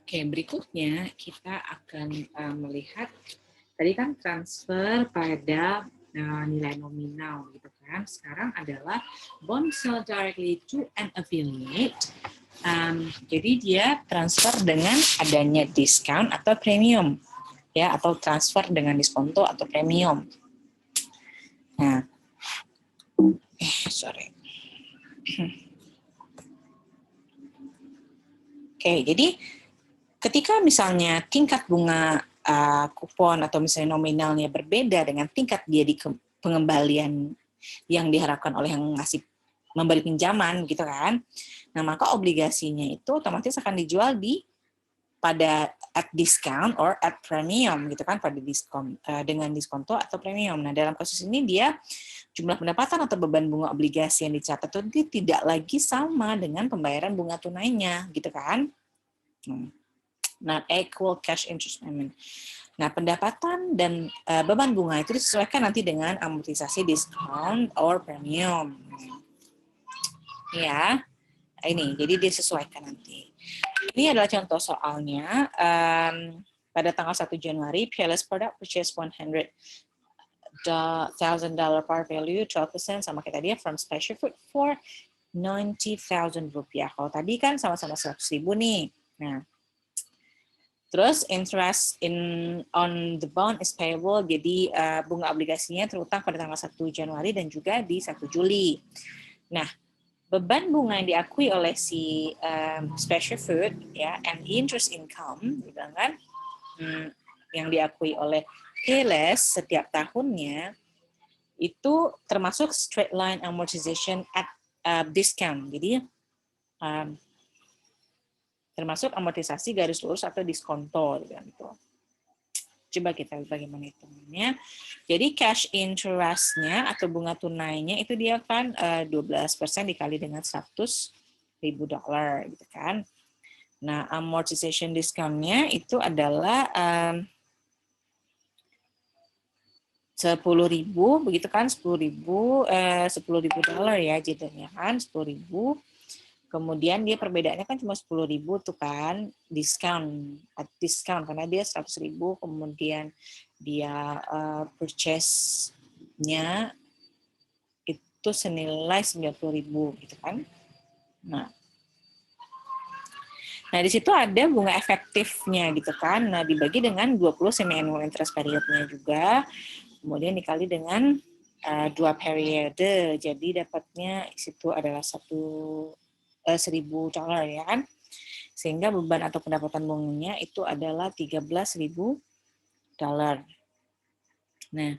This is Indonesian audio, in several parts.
Oke, berikutnya kita akan melihat tadi kan transfer pada nilai nominal gitu kan. Sekarang adalah bond sold directly to an affiliate. Jadi dia transfer dengan adanya diskon atau premium, ya, atau transfer dengan diskonto atau premium. Nah, sorry. Oke, jadi ketika misalnya tingkat bunga kupon atau misalnya nominalnya berbeda dengan tingkat dia di pengembalian yang diharapkan oleh yang memberi pinjaman gitu kan. Nah, maka obligasinya itu otomatis akan dijual pada at discount or at premium gitu kan, pada diskon dengan diskonto atau premium. Nah, dalam kasus ini dia jumlah pendapatan atau beban bunga obligasi yang dicatat itu tidak lagi sama dengan pembayaran bunga tunainya gitu kan. Not equal cash interest payment. Nah, pendapatan dan beban bunga itu disesuaikan nanti dengan amortisasi discount or premium. Ya, ini jadi disesuaikan nanti. Ini adalah contoh soalnya. Pada tanggal 1 Januari, PLS Product purchase $100,000 par value, 12% sama kayak tadi ya, from Special Fruit for $90,000. Kalau tadi kan sama-sama 100.000 nih. Nah, terus interest on the bond is payable, jadi bunga obligasinya terutang pada tanggal 1 Januari dan juga di 1 Juli. Nah, beban bunga yang diakui oleh si Special Fruit ya, and interest income, gitu kan, yang diakui oleh PLS setiap tahunnya itu termasuk straight line amortization at discount. Jadi termasuk amortisasi garis lurus atau diskonto gitu. Coba kita lihat bagaimana hitungannya. Jadi cash interest-nya atau bunga tunainya itu dia kan 12% dikali dengan $100,000 gitu kan. Nah, amortization discount-nya itu adalah 10.000 begitu kan, $10,000 ya jadinya kan 10.000. Kemudian dia perbedaannya kan cuma 10.000 tuh kan, diskon karena dia 100.000, kemudian dia purchase-nya itu senilai 90.000 gitu kan. Nah, di situ ada bunga efektifnya gitu kan. Nah, dibagi dengan 20 semi-annual interest period-nya juga. Kemudian dikali dengan 2 periode. Jadi dapatnya situ adalah $1.000 ya kan. Sehingga beban atau pendapatan bunganya itu adalah $13.000. Nah,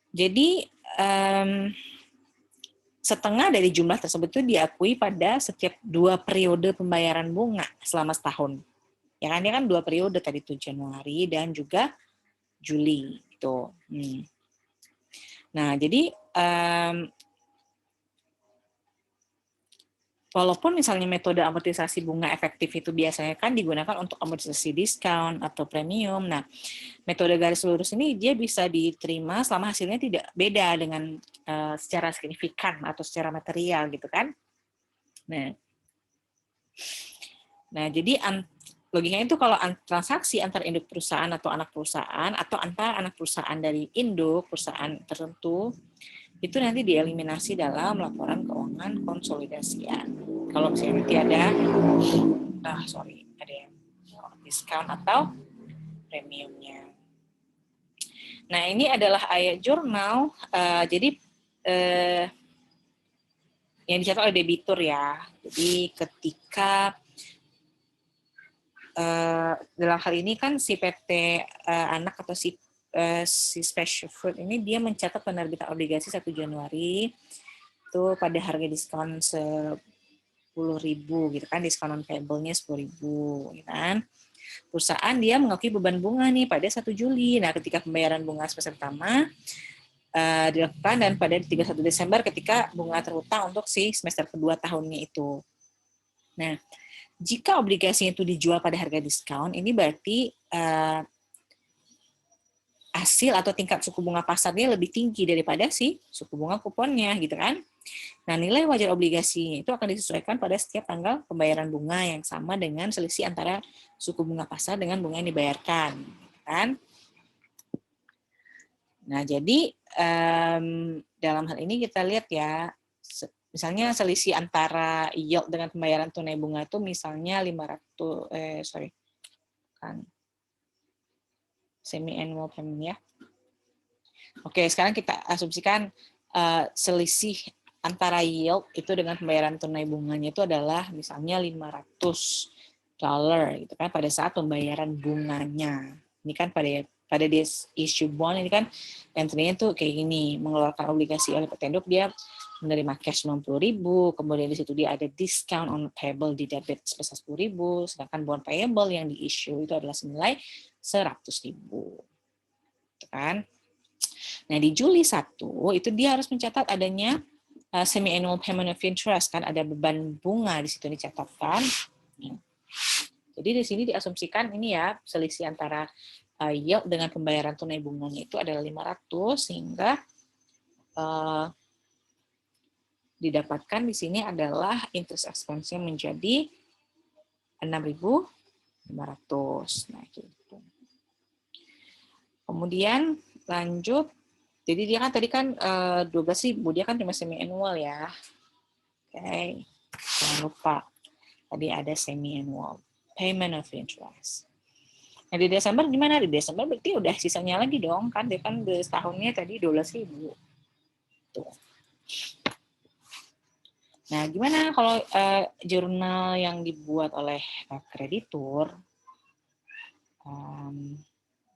jadi setengah dari jumlah tersebut itu diakui pada setiap 2 periode pembayaran bunga selama setahun. Ya kan, dia kan 2 periode tadi tuh, Januari dan juga Juli itu. Nah, jadi walaupun misalnya metode amortisasi bunga efektif itu biasanya kan digunakan untuk amortisasi diskon atau premium. Nah, metode garis lurus ini dia bisa diterima selama hasilnya tidak beda dengan secara signifikan atau secara material gitu kan. Nah, jadi logikanya itu kalau transaksi antar induk perusahaan atau anak perusahaan atau antar anak perusahaan dari induk perusahaan tertentu itu nanti dieliminasi dalam laporan keuangan konsolidasian. Kalau misalnya nanti ada yang diskon atau premiumnya. Nah, ini adalah ayat jurnal. Jadi yang dicatat oleh debitur ya. Jadi ketika dalam hal ini kan si PT anak atau si Special Fruit ini dia mencatat penerbitan obligasi 1 Januari itu pada harga diskon 10.000 gitu kan, diskon non payable-nya 10.000 gitu kan. Perusahaan dia mengakui beban bunga nih pada 1 Juli. Nah, ketika pembayaran bunga semester pertama dilakukan dan pada 31 Desember ketika bunga terhutang untuk si semester kedua tahunnya itu. Nah, jika obligasinya itu dijual pada harga diskon, ini berarti hasil atau tingkat suku bunga pasarnya lebih tinggi daripada si suku bunga kuponnya gitu kan. Nah, nilai wajar obligasinya itu akan disesuaikan pada setiap tanggal pembayaran bunga yang sama dengan selisih antara suku bunga pasar dengan bunga yang dibayarkan, kan? Nah, jadi dalam hal ini kita lihat ya, misalnya selisih antara yield dengan pembayaran tunai bunga itu misalnya 500 kan semi annual payment ya. Oke, sekarang kita asumsikan selisih antara yield itu dengan pembayaran tunai bunganya itu adalah misalnya $500 gitu kan pada saat pembayaran bunganya. Ini kan pada dia issue bond ini kan entry-nya tuh kayak gini, mengeluarkan obligasi oleh PT Induk dia menerima cash 60.000, kemudian di situ dia ada discount on payable di debit sebesar 10.000, sedangkan bond payable yang di issue itu adalah senilai 100.000. Gitu kan? Nah, di Juli 1 itu dia harus mencatat adanya semi-annual payment of interest, kan ada beban bunga di situ dicatatkan. Jadi di sini diasumsikan ini ya, selisih antara yield dengan pembayaran tunai bunganya itu adalah 500, sehingga didapatkan di sini adalah interest expense-nya menjadi 6.500. Nah, gitu. Kemudian lanjut, jadi dia kan tadi kan 12.000, dia kan cuma semi annual ya. Oke, jangan lupa tadi ada semi annual payment of interest. Nah, di Desember gimana? Di Desember berarti udah sisanya lagi dong, kan dia kan setahunnya tadi 12.000. Tuh. Nah, gimana kalau jurnal yang dibuat oleh kreditur?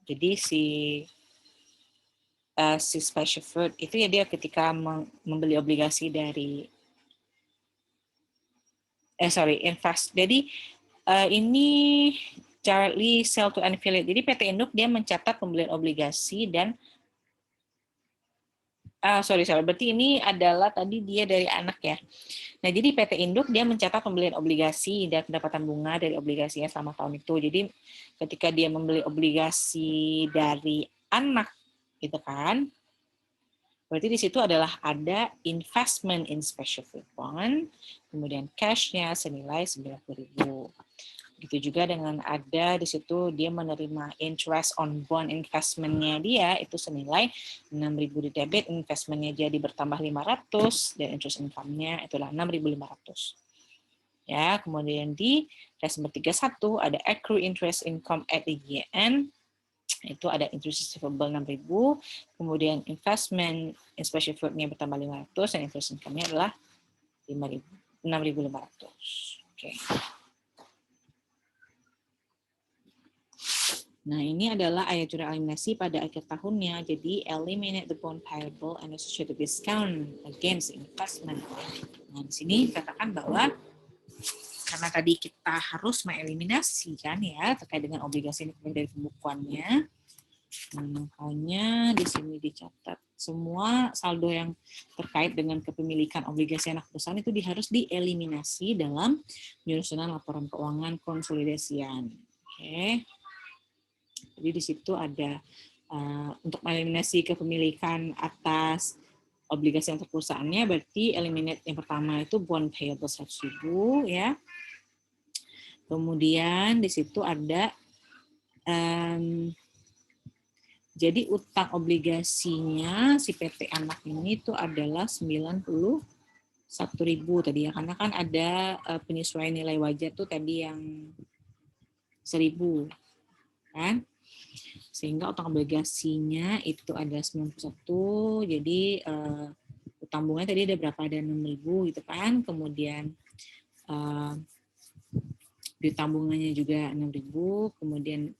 Jadi si special fruit itu ya dia ketika membeli obligasi dari invest. Jadi ini directly sell to an affiliate. Jadi PT Induk dia mencatat pembelian obligasi dan berarti ini adalah tadi dia dari anak ya. Nah, jadi PT Induk dia mencatat pembelian obligasi dan pendapatan bunga dari obligasinya selama tahun itu. Jadi ketika dia membeli obligasi dari anak gitu kan, berarti di situ adalah ada investment in special fruit bond, kemudian cash-nya senilai 90.000. Begitu juga dengan ada di situ dia menerima interest on bond investment-nya dia itu senilai 6.000 di debit, investment-nya jadi bertambah 500 dan interest income-nya itulah 6.500. Ya, kemudian di Desember 31 ada accrued interest income at the year end. Itu ada interest receivable 6.000, kemudian investment in special fruit-nya bertambah 500 dan interest income-nya adalah 6.500. Oke. Nah, ini adalah ayat jurnal eliminasi pada akhir tahunnya. Jadi, eliminate the bond payable and associated discount against investment. Nah, di sini katakan bahwa karena tadi kita harus mengeliminasi kan ya terkait dengan obligasi ini dari pembukuannya. Nah, makanya di sini dicatat semua saldo yang terkait dengan kepemilikan obligasi anak perusahaan itu harus dieliminasi dalam penyusunan laporan keuangan konsolidasian. Oke. Jadi di situ ada untuk eliminasi kepemilikan atas obligasi antar perusahaannya, berarti eliminate yang pertama itu bond payable 100.000 ya. Kemudian di situ ada jadi utang obligasinya si PT anak ini itu adalah 91.000 tadi ya, karena kan ada penyesuaian nilai wajar tuh tadi yang 1.000 kan. Sehingga utang obligasinya itu ada 91, jadi utang bunganya tadi ada berapa? Ada 6.000 gitu kan, kemudian di tabungannya juga 6.000, kemudian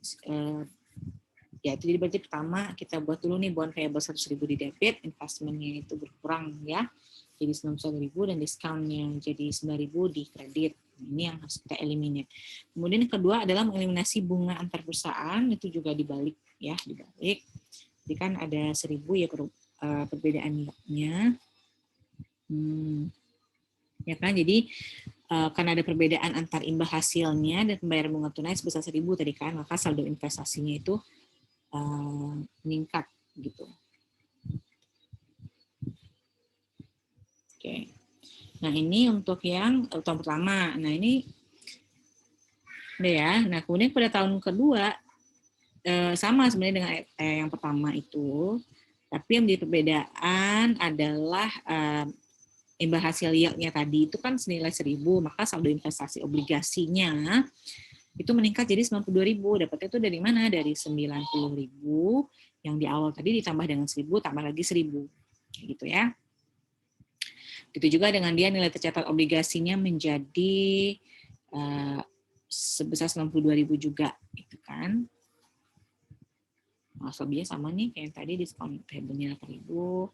ya itu jadi berarti pertama kita buat dulu nih bond payable 100.000 di debit, investmentnya itu berkurang ya, jadi 91.000 dan discountnya jadi 9.000 di kredit. Ini yang harus kita eliminate. Kemudian yang kedua adalah mengeliminasi bunga antar perusahaan, itu juga dibalik ya, dibalik. Jadi kan ada 1.000 ya perbedaannya. Ya kan, jadi karena ada perbedaan antar imbal hasilnya dan pembayaran bunga tunai sebesar 1.000 tadi kan, maka saldo investasinya itu meningkat gitu. Oke. Nah, ini untuk yang tahun pertama. Nah, ini udah ya. Nah, kemudian pada tahun kedua sama sebenarnya dengan yang pertama itu, tapi yang menjadi perbedaan adalah imbal hasil yield-nya tadi itu kan senilai 1.000, maka saldo investasi obligasinya itu meningkat jadi 92.000. Dapatnya itu dari mana? Dari 90.000 yang di awal tadi ditambah dengan 1.000 tambah lagi 1.000. Gitu ya. Gitu juga dengan dia nilai tercatat obligasinya menjadi sebesar 92.000 juga, gitu kan. Nah, selebihnya sama nih kayak yang tadi, diskon payable-nya 8.000.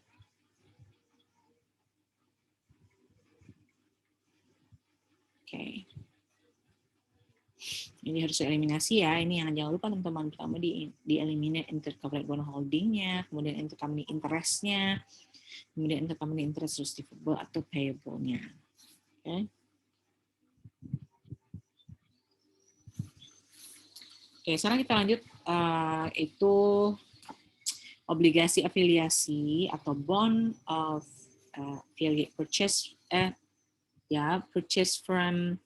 Oke. Ini harus dieliminasi ya. Ini yang jangan lupa teman-teman, pertama di-eliminate intercompany bond holding-nya, kemudian intercompany interest-nya, kemudian intercompany interest receivable atau payable-nya. Oke. Oke, sekarang kita lanjut itu obligasi afiliasi atau bond of affiliate purchase purchase from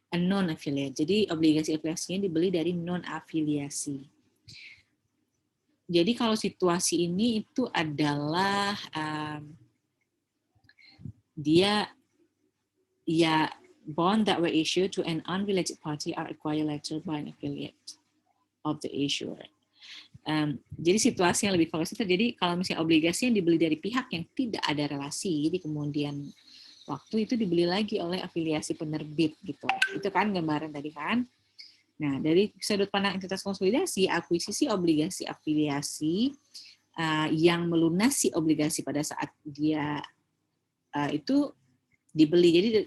a non-affiliate. Jadi obligasi afiliasinya dibeli dari non-afiliasi. Jadi kalau situasi ini itu adalah dia ya bond that were issued to an unrelated party are acquired later by an affiliate of the issuer. Jadi situasi yang lebih fokus itu terjadi kalau misalnya obligasi yang dibeli dari pihak yang tidak ada relasi di kemudian waktu itu dibeli lagi oleh afiliasi penerbit gitu. Itu kan gambaran tadi kan. Nah, dari sudut pandang entitas konsolidasi, akuisisi obligasi afiliasi yang melunasi obligasi pada saat dia itu dibeli.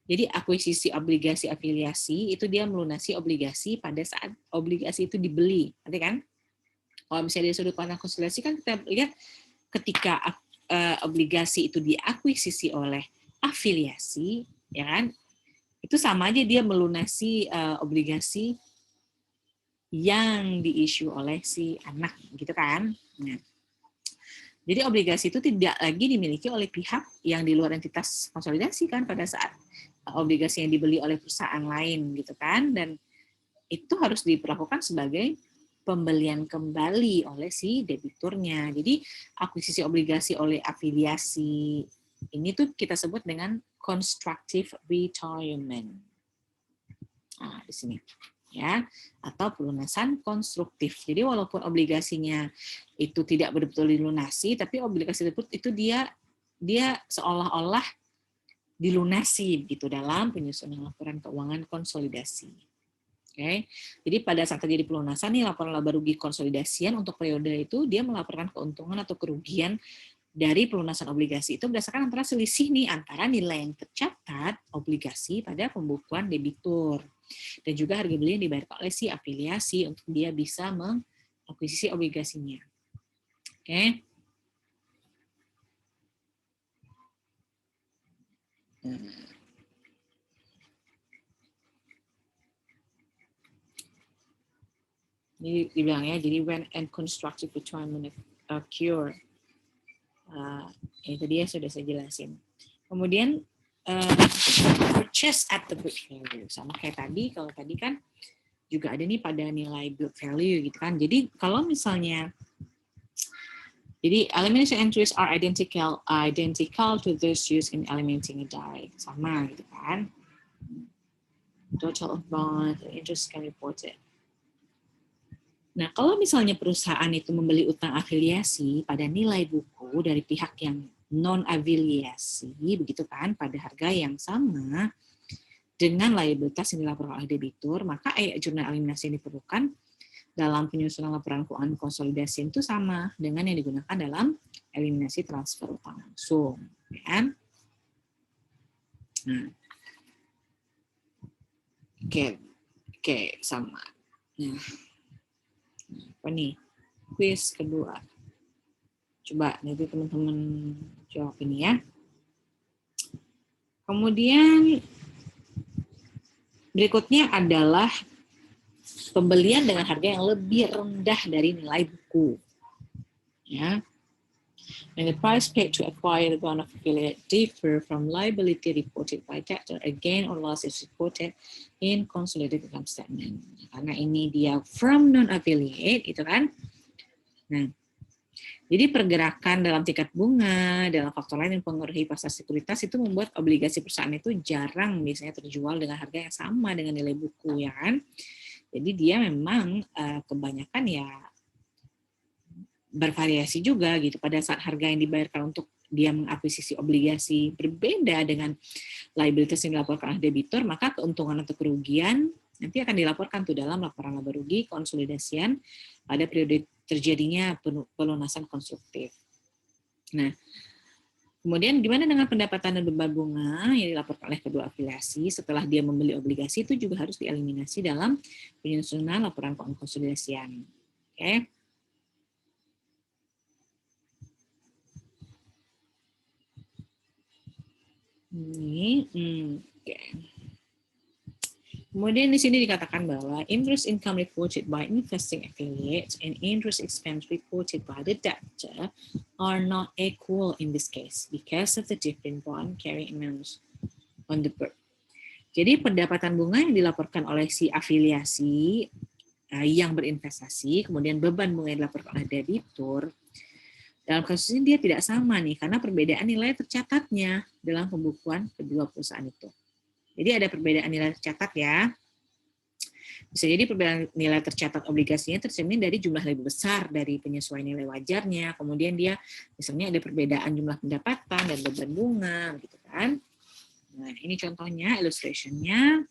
Jadi akuisisi obligasi afiliasi itu dia melunasi obligasi pada saat obligasi itu dibeli, nanti kan? Kalau misalnya dari sudut pandang konsolidasi kan kita lihat ketika obligasi itu diakuisisi oleh afiliasi, ya kan? Itu sama aja dia melunasi obligasi yang diissue oleh si anak, gitu kan? Nah, jadi obligasi itu tidak lagi dimiliki oleh pihak yang di luar entitas konsolidasi kan pada saat obligasi yang dibeli oleh perusahaan lain gitu kan, dan itu harus diperlakukan sebagai pembelian kembali oleh si debiturnya. Jadi akuisisi obligasi oleh afiliasi ini tuh kita sebut dengan constructive retirement. Nah, di sini ya, atau pelunasan konstruktif. Jadi walaupun obligasinya itu tidak betul-betul dilunasi, tapi obligasi tersebut itu dia seolah-olah dilunasi gitu dalam penyusunan laporan keuangan konsolidasi. Oke. Jadi pada saat terjadi pelunasan nih laporan laba rugi konsolidasian untuk periode itu dia melaporkan keuntungan atau kerugian dari pelunasan obligasi itu berdasarkan antara selisih nih antara nilai yang tercatat obligasi pada pembukuan debitur dan juga harga beli yang dibayar oleh si afiliasi untuk dia bisa mengakuisisi obligasinya. Oke. Ini dibilang ya, jadi when and constructive retirement occur. Itu dia sudah saya jelasin. Kemudian purchase at the book value, sama kayak tadi. Kalau tadi kan juga ada nih pada nilai book value gitu kan. Jadi kalau misalnya jadi elimination entries are identical to those used in eliminating a die, sama gitu kan. Total of bond interest can be reported. Nah, kalau misalnya perusahaan itu membeli utang afiliasi pada nilai buku dari pihak yang non-afiliasi, begitu kan, pada harga yang sama dengan liabilitas yang dilaporkan oleh debitur, maka jurnal eliminasi yang diperlukan dalam penyusunan laporan keuangan konsolidasi itu sama dengan yang digunakan dalam eliminasi transfer utang langsung. Ya. Nah. Oke, sama. Nah, apa nih? Quiz kedua. Coba nanti teman-teman jawab ini ya. Kemudian berikutnya adalah pembelian dengan harga yang lebih rendah dari nilai buku. Ya. And the price paid to acquire the bond of affiliate differ from liability reported by debtor. A gain or loss is reported in consolidated income statement. Karena ini dia from non-affiliate, itu kan. Nah, jadi pergerakan dalam tingkat bunga, dalam faktor lain yang mempengaruhi pasar sekuritas itu membuat obligasi perusahaan itu jarang biasanya terjual dengan harga yang sama dengan nilai buku, ya kan. Jadi dia memang kebanyakan ya bervariasi juga gitu. Pada saat harga yang dibayarkan untuk dia mengakuisisi obligasi berbeda dengan liabilitas yang dilaporkan oleh debitur, maka keuntungan atau kerugian nanti akan dilaporkan tuh dalam laporan laba rugi konsolidasian pada periode terjadinya pelunasan konstruktif. Nah, kemudian gimana dengan pendapatan dan beban bunga yang dilaporkan oleh kedua afiliasi setelah dia membeli obligasi, itu juga harus dieliminasi dalam penyusunan laporan keuangan konsolidasian. Oke. Ini, okay. Kemudian di sini dikatakan bahwa interest income reported by investing affiliates and interest expense reported by the debtor are not equal in this case because of the different bond carrying amounts on the book. Jadi pendapatan bunga yang dilaporkan oleh si afiliasi yang berinvestasi, kemudian beban bunga yang dilaporkan oleh debitur, dalam kasus ini dia tidak sama nih, karena perbedaan nilai tercatatnya dalam pembukuan kedua perusahaan itu. Jadi ada perbedaan nilai tercatat ya. Bisa jadi perbedaan nilai tercatat obligasinya tercermin dari jumlah lebih besar dari penyesuaian nilai wajarnya. Kemudian dia misalnya ada perbedaan jumlah pendapatan dan beban bunga, gitu kan. Nah ini contohnya, illustration-nya.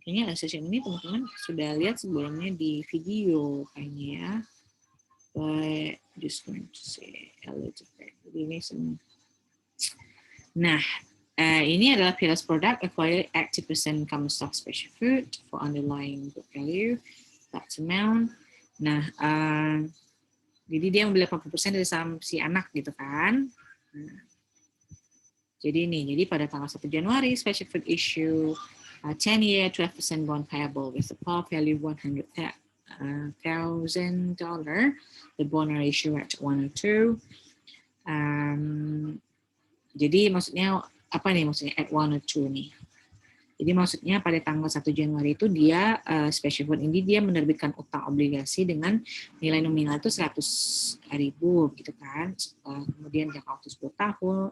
Kayaknya illustration ini teman-teman sudah lihat sebelumnya di video kayaknya ya. But just going to say a little bit. Ini semua. Nah, ini adalah PLS product acquire 80% common stock special fruit for underlying book value. That's amount. Nah, jadi dia membeli 80% dari saham si anak gitu kan. Nah, jadi pada tanggal 1 Januari special fruit issue 10-year 12% bond payable with the par value $100,000. The bond ratio at 102. Jadi maksudnya apa nih maksudnya at 102 nih? Jadi maksudnya pada tanggal 1 Januari itu dia special bond ini dia menerbitkan utang obligasi dengan nilai nominal itu 100.000 gitu kan. Kemudian jangka waktu 10 tahun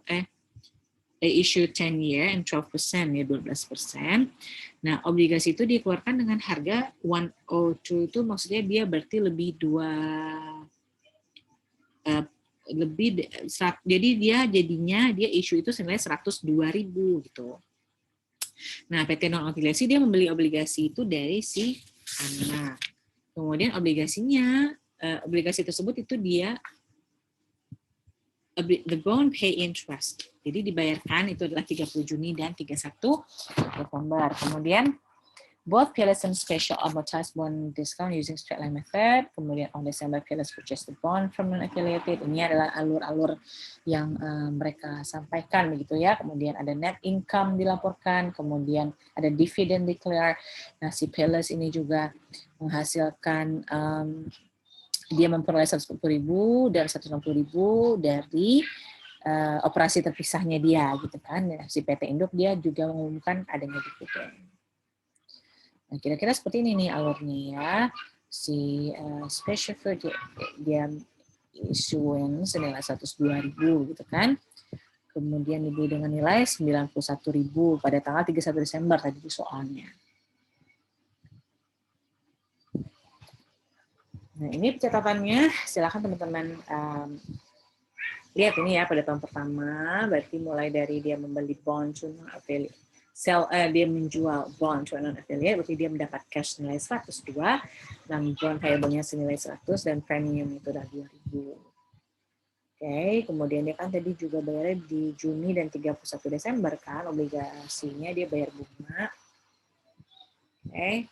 they issue 10-year and 12% ya 12%. Nah, obligasi itu dikeluarkan dengan harga 102 itu maksudnya dia berarti lebih jadi dia issue itu senilai 102.000 gitu. Nah, PT non afiliasi dia membeli obligasi itu dari si anak. Kemudian obligasi tersebut itu dia the bond pay interest. Jadi dibayarkan itu adalah 30 Juni dan 31 Desember. Kemudian both PLS and special amortized bond discount using straight line method. Kemudian on December PLS purchase the bond from non-affiliated. Ini adalah alur-alur yang mereka sampaikan begitu ya. Kemudian ada net income dilaporkan. Kemudian ada dividend declare. Nah si PLS ini juga menghasilkan dia memperoleh 140.000 dan 160.000 dari operasi terpisahnya dia gitu kan. Ya, si PT Induk dia juga mengumumkan adanya dividen. Nah, kira-kira seperti ini nih alurnya ya. Si special fruit dia issuance senilai 102.000 gitu kan. Kemudian dibeli dengan nilai 91.000 pada tanggal 31 Desember tadi itu soalnya. Nah, ini catatannya, silakan teman-teman lihat ini ya pada tahun pertama, berarti mulai dari dia membeli bond to non-affiliate, dia menjual bond to non-affiliate, berarti dia mendapat cash nilai 102, dan bond payable-nya senilai 100, dan premium itu udah 2.000. Oke, kemudian dia kan tadi juga bayarnya di Juni dan 31 Desember kan, obligasinya dia bayar bunga. Oke.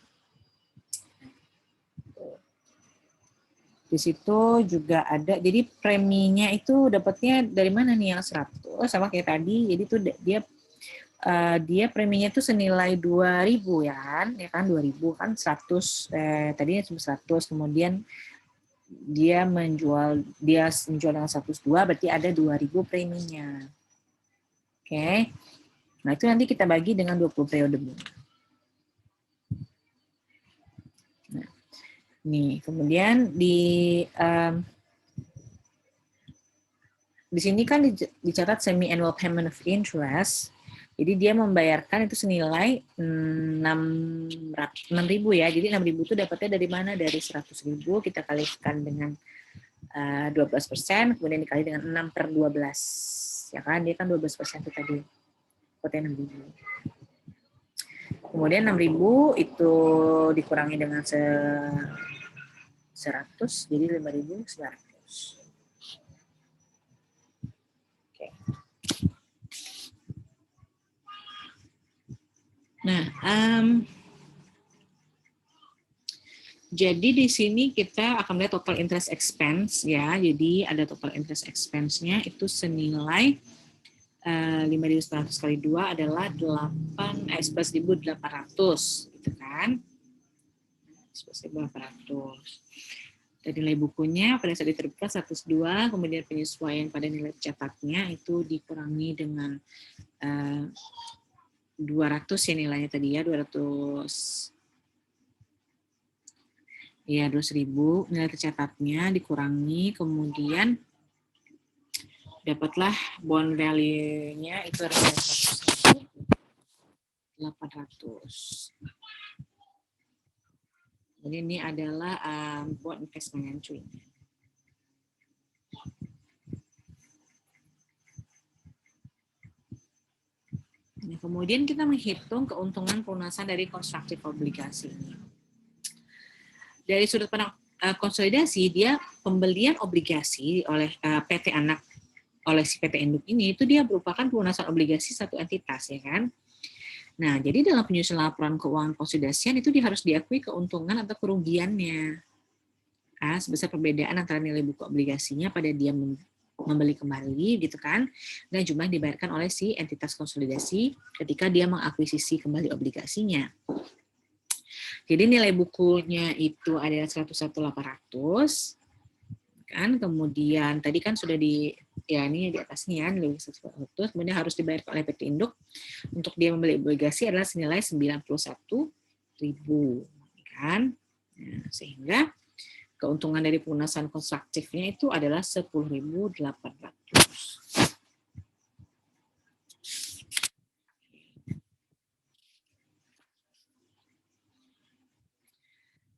Di situ juga ada, jadi preminya itu dapatnya dari mana nih yang 100 sama kayak tadi, jadi itu dia dia preminya itu senilai 2.000 ya kan 2.000 kan 100 tadinya cuma 100, kemudian dia menjual dengan 102, berarti ada 2.000 preminya. Oke. Nah, itu nanti kita bagi dengan 20 periode bunga. Nah, nih, kemudian di sini kan dicatat semi annual payment of interest. Jadi dia membayarkan itu senilai 6.000 ya. Jadi 6.000 itu dapatnya dari mana? Dari 100.000 kita kalikan dengan 12%, kemudian dikali dengan 6/12. Ya kan, dia kan 12% itu tadi. Dapatnya 6.000. Kemudian 6.000 itu dikurangi dengan 100, jadi 5.900. Oke. Nah, jadi di sini kita akan melihat total interest expense ya. Jadi ada total interest expense-nya itu senilai 5.900 kali 2 adalah 11.800 gitu kan. 11.800. Dan nilai bukunya pada saat diterbitkan 102, kemudian penyesuaian pada nilai catatnya itu dikurangi dengan 200 ya nilainya tadi ya, 200 ya 200.000 nilai tercatatnya dikurangi, kemudian dapatlah bond value-nya itu ada 800. Jadi ini adalah bond investment entry. Nah, kemudian kita menghitung keuntungan pelunasan dari konstruktif obligasi ini. Dari sudut pandang konsolidasi, dia pembelian obligasi oleh PT anak oleh si PT induk ini itu dia merupakan pelunasan obligasi satu entitas ya kan. Nah, jadi dalam penyusunan laporan keuangan konsolidasian itu dia harus diakui keuntungan atau kerugiannya sebesar perbedaan antara nilai buku obligasinya pada dia membeli kembali gitu kan, dan jumlah yang dibayarkan oleh si entitas konsolidasi ketika dia mengakuisisi kembali obligasinya. Jadi nilai bukunya itu adalah 101.800 kan, kemudian tadi kan sudah di ini di atasnya nilai 101.800, kemudian harus dibayarkan oleh PT Induk untuk dia membeli obligasi adalah senilai 91.000 kan. Nah, sehingga keuntungan dari pelunasan konstruktifnya itu adalah 10.800.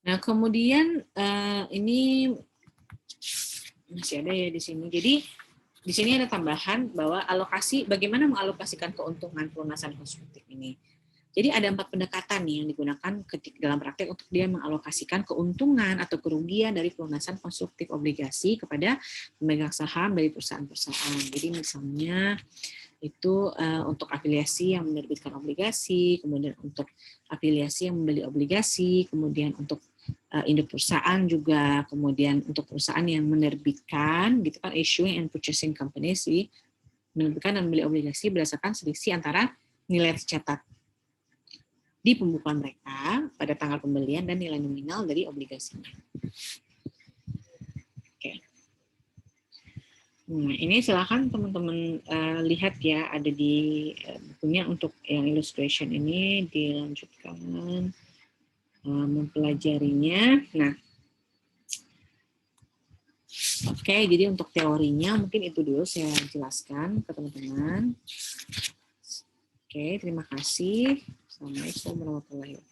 Nah, kemudian ini masih ada ya di sini. Jadi di sini ada tambahan bahwa bagaimana mengalokasikan keuntungan pelunasan konstruktif ini. Jadi ada 4 pendekatan nih yang digunakan dalam praktek untuk dia mengalokasikan keuntungan atau kerugian dari pelunasan konstruktif obligasi kepada pemegang saham dari perusahaan-perusahaan. Jadi misalnya itu untuk afiliasi yang menerbitkan obligasi, kemudian untuk afiliasi yang membeli obligasi, kemudian untuk induk perusahaan juga, kemudian untuk perusahaan yang menerbitkan, gitu kan, issuing and purchasing company sih, menerbitkan dan membeli obligasi berdasarkan selisih antara nilai tercatat di pembukuan mereka pada tanggal pembelian dan nilai nominal dari obligasinya. Oke. Nah, ini silakan teman-teman lihat ya, ada di bukunya untuk yang illustration ini dilanjutkan mempelajarinya. Nah, oke, jadi untuk teorinya mungkin itu dulu saya jelaskan ke teman-teman. Oke, terima kasih. Assalamualaikum warahmatullahi wabarakatuh.